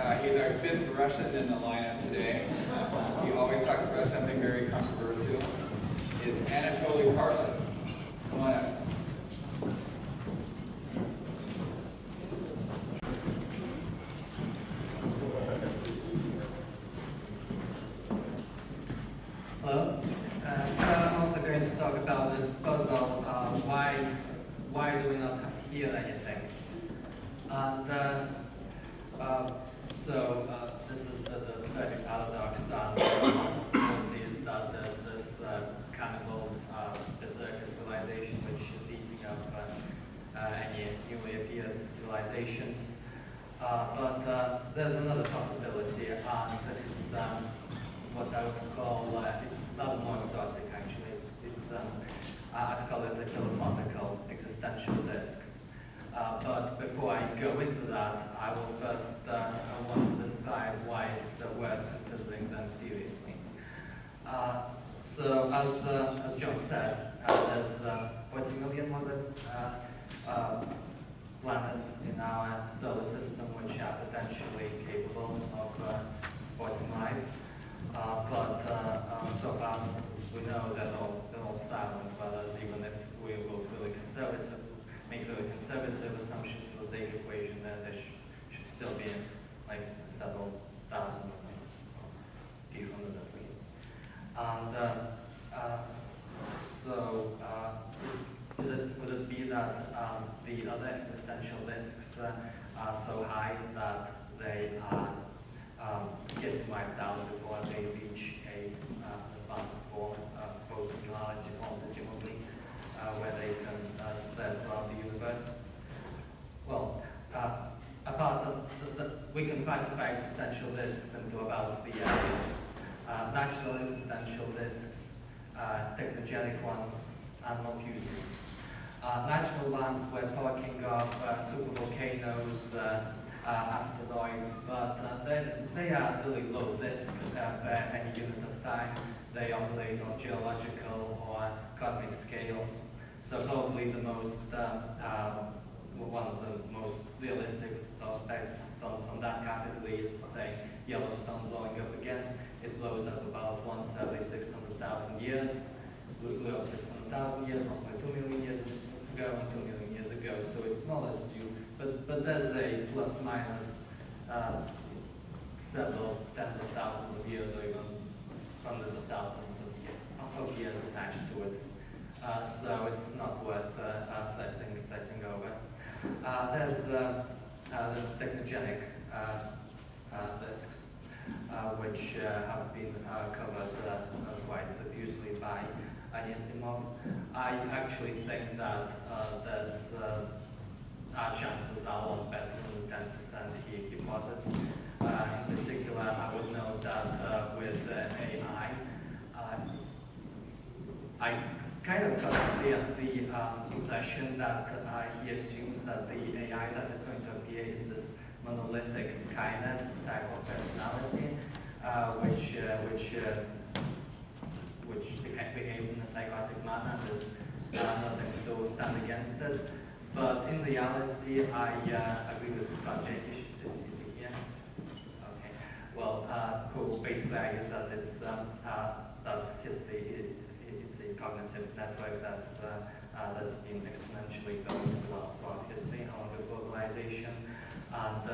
He's our fifth Russian in the lineup today. He always talks about something very controversial. It's Anatoly Karlin. Come on up. Hello. So I'm also going to talk about this puzzle, why do we not hear anything? And this is the Fermi paradox, and the possibility is that there's this cannibal berserker civilization which is eating up any newly appeared civilizations. But there's another possibility, and it's what I would call, it's not more exotic actually, I'd call it a philosophical existential risk. But before I go into that, I will first I want to describe why it's worth considering them seriously. So as John said, there's 40 million, was it, planets in our solar system which are potentially capable of supporting life. But so far as we know, they're all silent. Whereas even if we will make really conservative assumptions for the equation, then there should still be like several thousand, a few hundred at least. And would it be that the other existential risks are so high that they are getting wiped out before they reach a advanced form, post-singularity form, presumably, where they can spread throughout the universe? Well, we can classify existential risks into about 3 areas: natural existential risks, technogenic ones, and Malthusian. Natural ones, we're talking of supervolcanoes, asteroids, but they are really low risk per any unit of time. They operate on geological or cosmic scales. So probably the most, one of the most realistic prospects from that category is, say, Yellowstone blowing up again. It blows up about once every 600,000 years. It blew up 600,000 years, 1.2 million years ago, and 2 million years ago. So it's more or less due. But there's a plus minus several tens of thousands of years, or even hundreds of thousands of years attached to it. So it's not worth fretting over. There's the technogenic risks, which have been covered quite diffusely by Anisimov. I actually think that our chances are a lot better than the 10% he posits. In particular, I would note that with AI, I kind of got the impression that he assumes that the AI that is going to appear is this monolithic Skynet type of personality, which behaves in a psychotic manner. There's nothing to stand against it. But in reality, I agree with Scott Jakish. Is he here? Okay. Well, who basically argues that it's it's a cognitive network that's been exponentially growing throughout history, along with globalization. And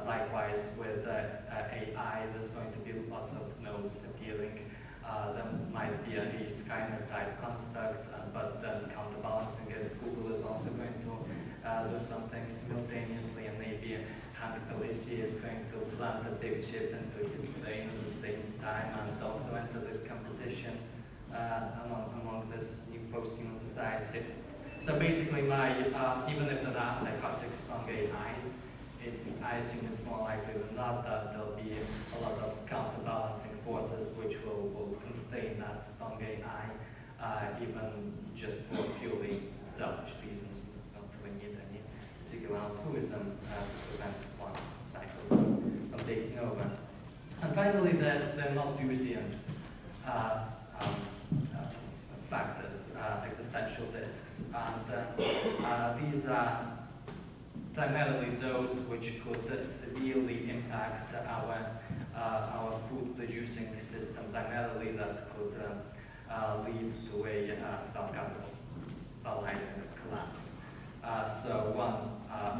likewise with AI, there's going to be lots of nodes appearing. There might be a Skynet type construct, but then counterbalancing it, Google is also going to do something simultaneously, and maybe Hank Pelisi is going to plant a big chip into his brain at the same time, and also enter the competition among this new post-human society. So basically, even if there are psychotic strong AIs, I assume it's more likely than not that there'll be a lot of counterbalancing forces which will constrain that strong AI, even just for purely selfish reasons. We don't really need any particular altruism to prevent one cycle from taking over. And finally, there's the Malthusian factors, existential risks, and these are primarily those which could severely impact our food producing system, primarily that could lead to a self-cannibalizing collapse. So one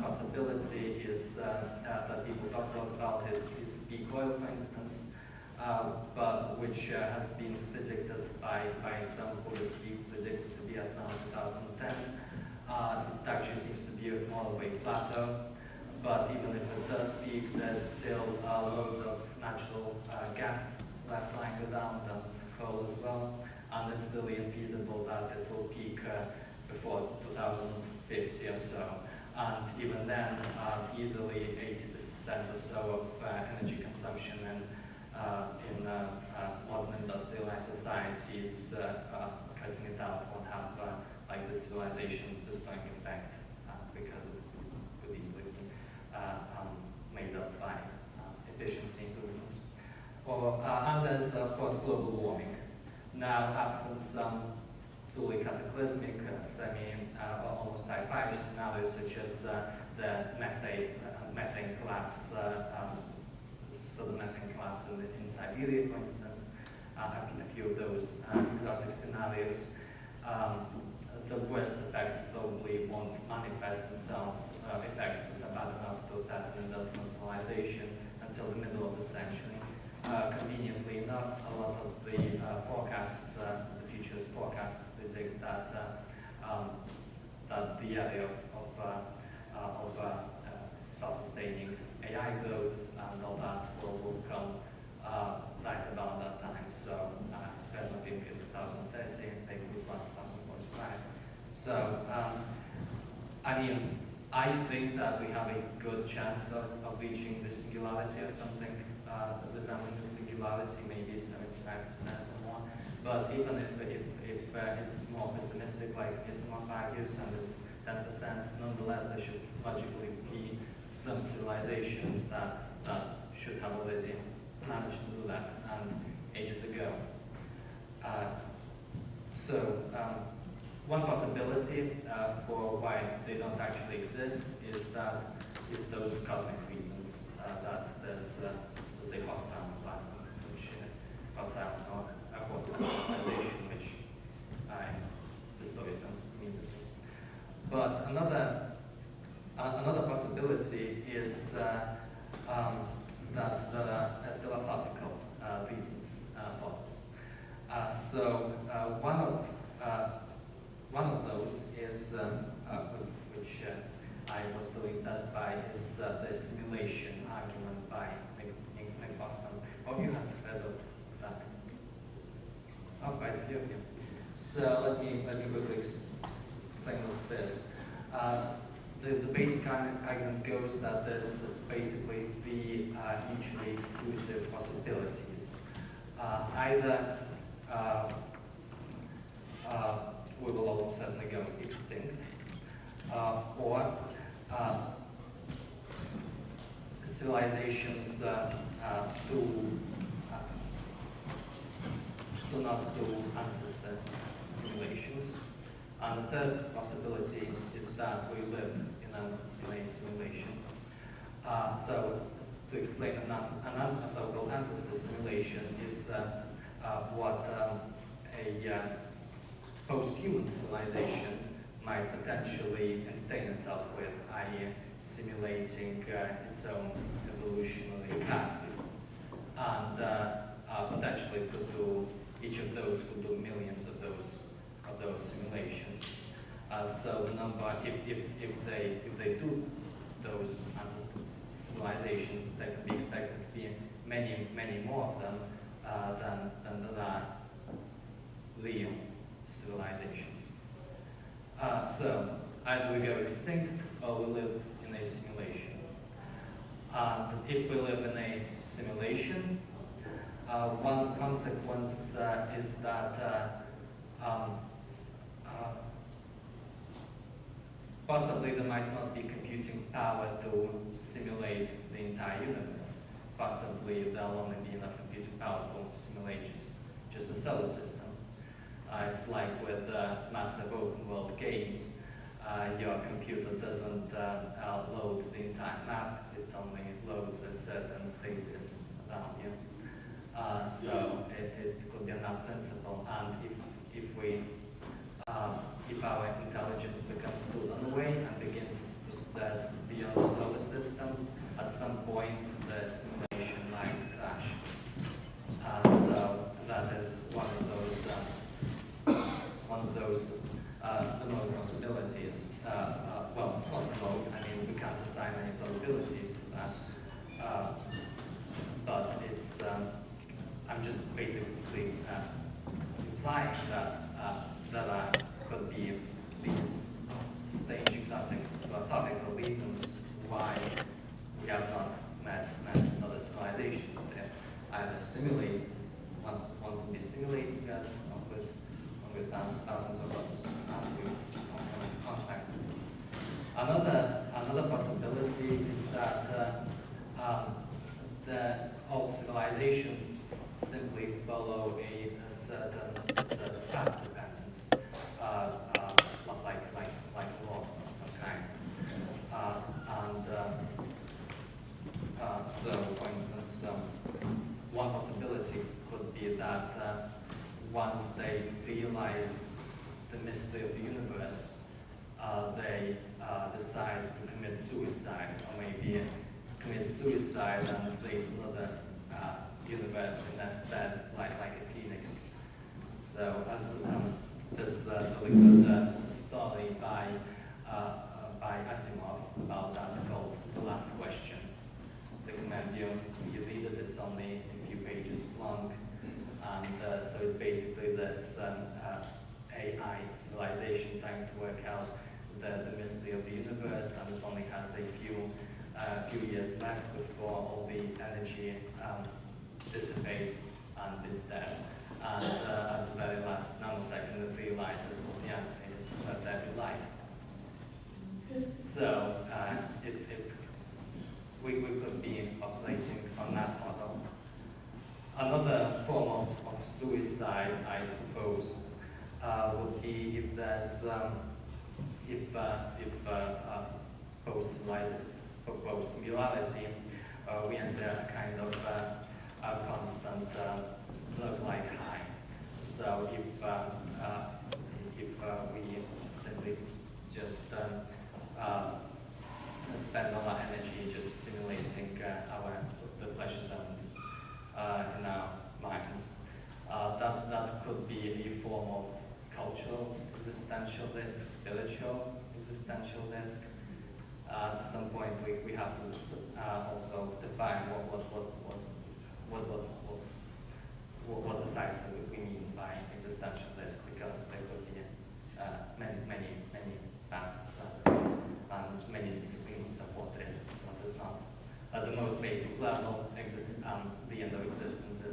possibility is that people talk about is peak oil, for instance, but which has been predicted by some who it's been predicted to be at around 2010. It actually seems to be more of a plateau, but even if it does peak, there's still loads of natural gas left lying around and coal as well, and it's still infeasible that it will peak before 2050 or so. And even then, easily 80% or so of energy consumption in modern industrialized societies, cutting it out won't have like the civilization destroying effect because it could easily be made up by efficiency improvements. And there's of course global warming. Now, absent some truly cataclysmic, almost sci-fi scenarios such as the methane collapse, so the methane collapse in Siberia, for instance, a few of those exotic scenarios. The worst effects probably won't manifest themselves, effects that are bad enough to threaten industrial civilization until the middle of the century. Conveniently enough, a lot of the forecasts, the futures forecasts, predict that that the area of self-sustaining AI growth and all that will come right about that time. So, I think in 2030, maybe it's about 2045. So, I mean, I think that we have a good chance of reaching the singularity or something resembling the singularity, maybe 75% or more. But even if it's more pessimistic, like Isamov argues, and it's 10%, nonetheless, there should logically be some civilizations that should have already managed to do that, and ages ago. One possibility for why they don't actually exist is those cosmic reasons that there's a hostile environment, which hostile civilization, which destroys them immediately. But another possibility is that there are philosophical reasons for this. One of those is, which I was really impressed by, is the simulation argument by McBoston. Oh, you have heard of that? Oh, quite a few of you. So let me quickly explain this. The basic argument goes that there's basically three mutually exclusive possibilities. Either we will all suddenly go extinct, or civilizations do not do ancestors simulations. And the third possibility is that we live in a simulation. So to explain a so-called ancestor simulation is what a post-human civilization might potentially entertain itself with, i.e. simulating its own evolutionary capacity. And potentially each of those could do millions of those simulations. So the number, if they do those ancestor civilizations, there could be expected to be many more of them than there are real civilizations. So either we go extinct or we live in a simulation. And if we live in a simulation, one consequence is that possibly there might not be computing power to simulate the entire universe. Possibly there'll only be enough computing power to simulate just the solar system. It's like with massive open world games. your computer doesn't load the entire map, it only loads a certain pages around you. So it could be on that principle, and if our intelligence becomes too runaway and begins to spread beyond the solar system, at some point the simulation might crash. So that is one of those remote possibilities. Well, not remote, I mean, we can't assign any probabilities to that. But it's, I'm just basically implying that there could be these strange, exotic philosophical reasons why we have not met other civilizations. They either simulate, one could be simulating us, with thousands of others, and we just don't come into contact. Another possibility is that all civilizations simply follow a certain path dependence, like laws of some kind. So, for instance, one possibility could be that once they realize the mystery of the universe, they decide to commit suicide, or maybe commit suicide and face another universe in their stead, like a phoenix. So, as this really good story by Asimov about that called The Last Question. I recommend you read it. It's only a few pages long, and so it's basically this AI civilization trying to work out the mystery of the universe, and it only has a few years left before all the energy dissipates and it's dead. And at the very last nanosecond, it realizes what the answer is, that there be light. So we could be operating on that model. Another form of suicide, I suppose, would be if there's post-singularity, we enter a kind of a constant drug-like high. So if we simply just spend all our energy just stimulating the pleasure zones in our minds, that could be a form of cultural existential risk, spiritual existential risk. At some point, we have to also define what precisely we mean by existential risk, because there could be many paths and many disciplines of what is and what is not. At the most basic level, the end of existence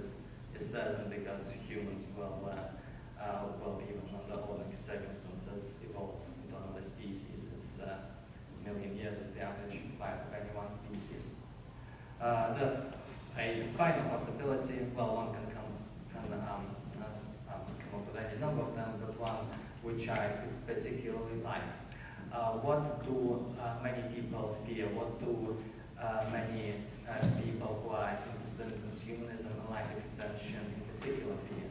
is certain, because humans will even under ordinary circumstances evolve into another species. It's a million years is the average life of any one species. A final possibility, well, one can come up with any number of them, but one which I particularly like. What do many people fear? What do many people who are interested in transhumanism and life extension in particular fear?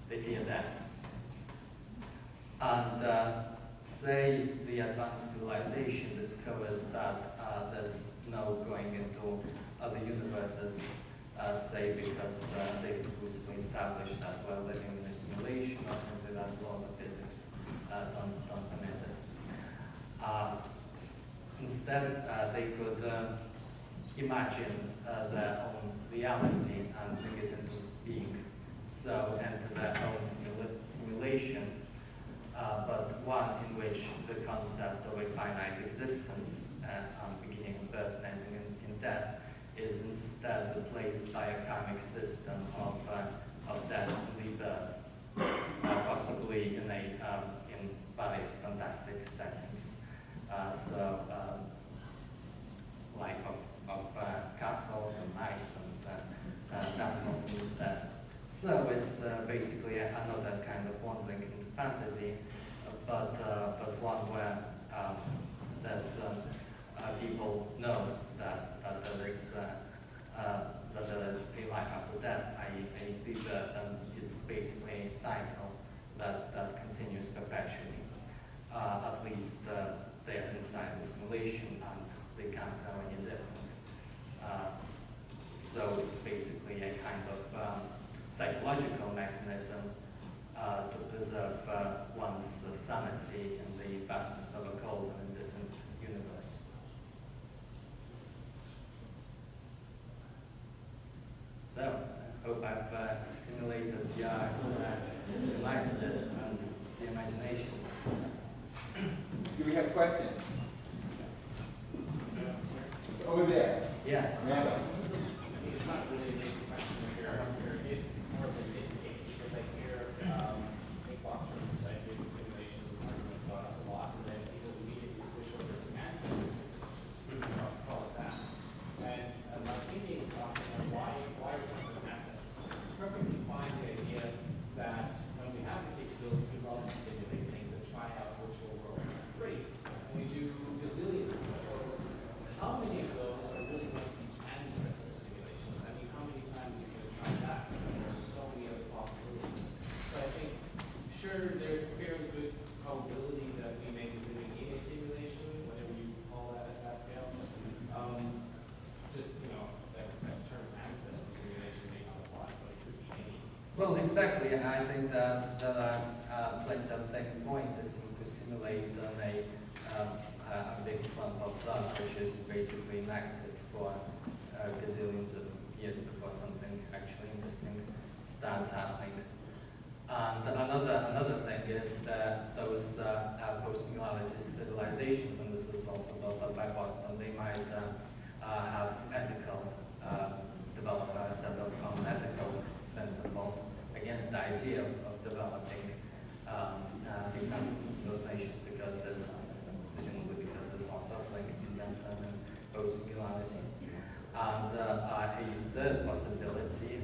They fear death. And say the advanced civilization discovers that there's no going into other universes, say because they conclusively established that we're living in a simulation, or simply that laws of physics don't permit it. Instead, they could imagine their own reality and bring it into being. So enter their own simulation, but one in which the concept of a finite existence, beginning in birth and ending in death, is instead replaced by a karmic system of death and rebirth, possibly in various fantastic settings. Like of castles and knights and damsels in distress. So it's basically another kind of wandering into fantasy, but one where there's people know that there is a life after death, i.e. a rebirth, and it's basically a cycle that continues perpetually. At least they're inside the simulation and they can't know any different. So it's basically a kind of psychological mechanism to preserve one's sanity in the vastness of a cold and indifferent universe. So, I hope I've stimulated the enlightened it and the imaginations. Do we have questions? Over there. Yeah. Amanda. It's not really a big question here. It's more of a nitpick because I hear Nick Bostron's doing simulations a lot, and then people immediately switch over to answers. Call it that. And my thinking is often why are we talking about assets? It's perfectly fine the idea that when we have the capability, we love to simulate things and try out virtual worlds. Great. And we do gazillions of those. How many of those are really going to be ancestor simulations? I mean, how many times are you going to try that? There's so many other possibilities. So I think, sure, there's a fairly good probability that we may be living in a simulation, whatever you call that at that scale. Just, you know, that term ancestor simulation may not apply, but it could be any. Well, exactly. I think that there are plenty of things more interesting to simulate than a big clump of love, which is basically inactive for gazillions of years before something actually interesting starts happening. And another thing is that those post-singularity civilizations, and this is also brought up by Boston, they might have ethical, develop a set of common ethical principles against the idea of developing these civilizations because presumably because there's more suffering in them than in post-singularity. And a third possibility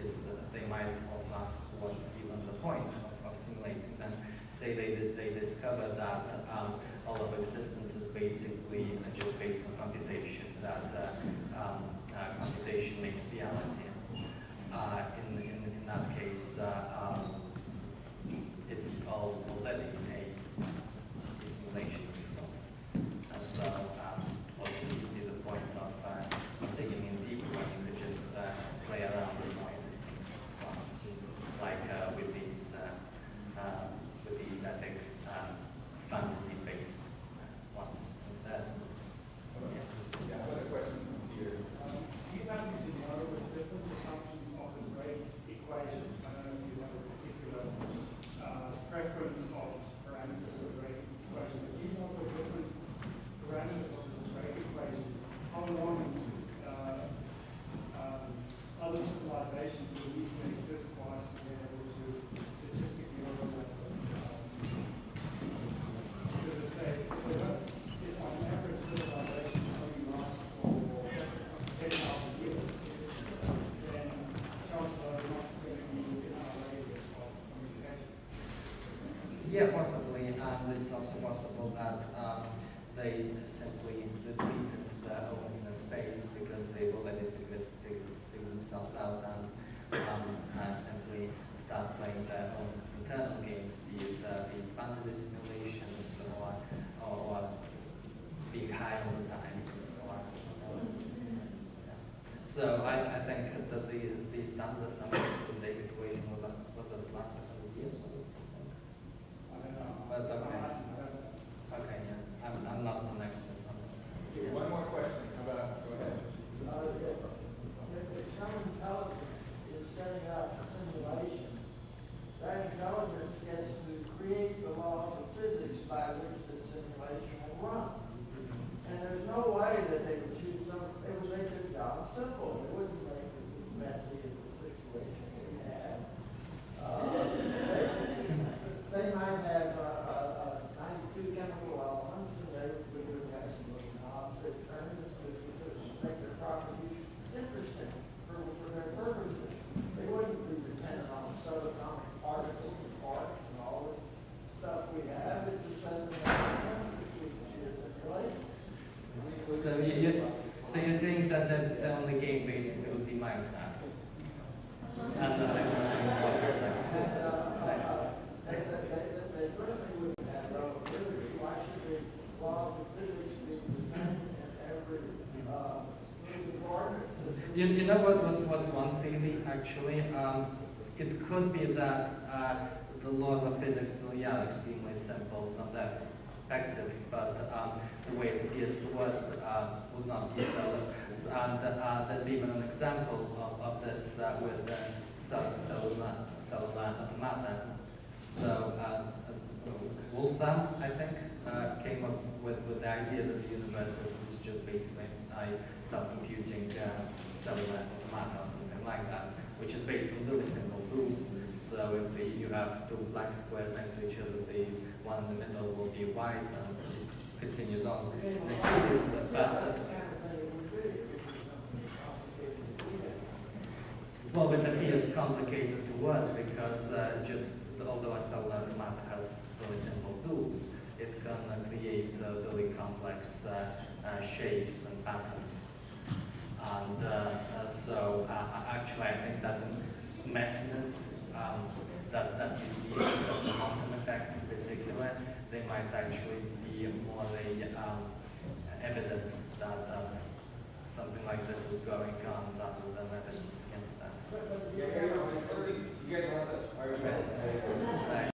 is they might also ask what's even the point of simulating them. Say they discover that all of existence is basically just based on computation, that computation makes reality. In that case, it's already a simulation of itself. And so, what would be the point of digging in deeper when you could just play around with more interesting ones, like with these epic fantasy-based ones instead. Yeah, I've got a question here. Do you happen to know the different assumptions of the rate equation? I don't know if you have a particular preference of parameters of the rate equation, but do you know the different parameters of the rate equation? How long other civilizations will need to exist for us to be able to statistically overlap them? Because if on average civilization only lasts for 10,000 years, then chances are they're not going to be within our radius of communication. Yeah, possibly, and it's also possible that they simply retreat into their own inner space because they've already figured themselves out and simply start playing their own internal games, be it these fantasy simulations or being high all the time. Yeah. So I think that the standard assumption for the Dave equation was that it lasted 100 years, was it something? I don't know. But okay. I'm asking, I don't know. Okay, yeah. I'm not an expert on it. Okay, one more question. How about, go ahead. If the common intelligence is setting up a simulation, that intelligence gets to create the laws of physics by which the simulation will run. And there's no way that they would choose they would make the job simple. They wouldn't make it as messy as the situation we had. They might have 92 chemical elements, and they would have So you're saying that the only game basically would be Minecraft? And that they would be more complex. Right. They certainly wouldn't have relativity. Why should the laws of physics be the same in every moving coordinate system? You know what's one theory actually? It could be that the laws of physics really are extremely simple from that perspective, but the way it appears to us would not be so. And there's even an example of this with cellular automata. So Wolfram, I think, came up with the idea that the universe is just basically a self-computing cellular automata or something like that, which is based on really simple rules. So if you have two black squares next to each other, the one in the middle will be white, and it continues on. The still is well, it appears complicated to us because although a cellular automata has really simple rules, it can create really complex shapes and patterns. And actually, I think that the messiness that you see in some of the quantum effects in particular, they might actually be more evidence that something like this is going on rather than evidence against that. Yeah, you guys want to argue about that?